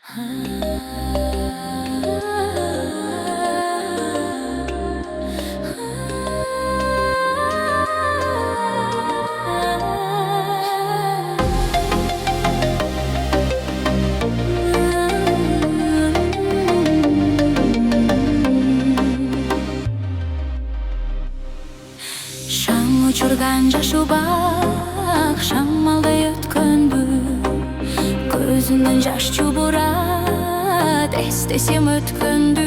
Шаң учурган жашу бак, шамалдай өткөнбү, көзүнөн жаш чубурат, эстесем өткөндү.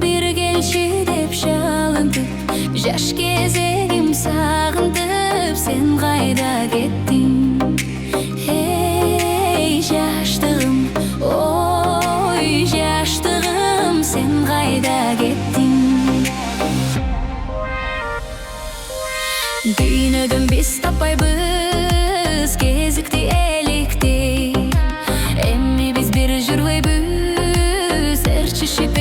Бир келчи деп жалынтып, жаш кезегим сагынтып, сен кайда кеттиң? Эй, жаштыгым, ой, жаштыгым, сен кайда кеттиң? Дүйнөдөн биз таппайбыз кезикти эликти, эми биз бир жүрбөйбүз эр чишип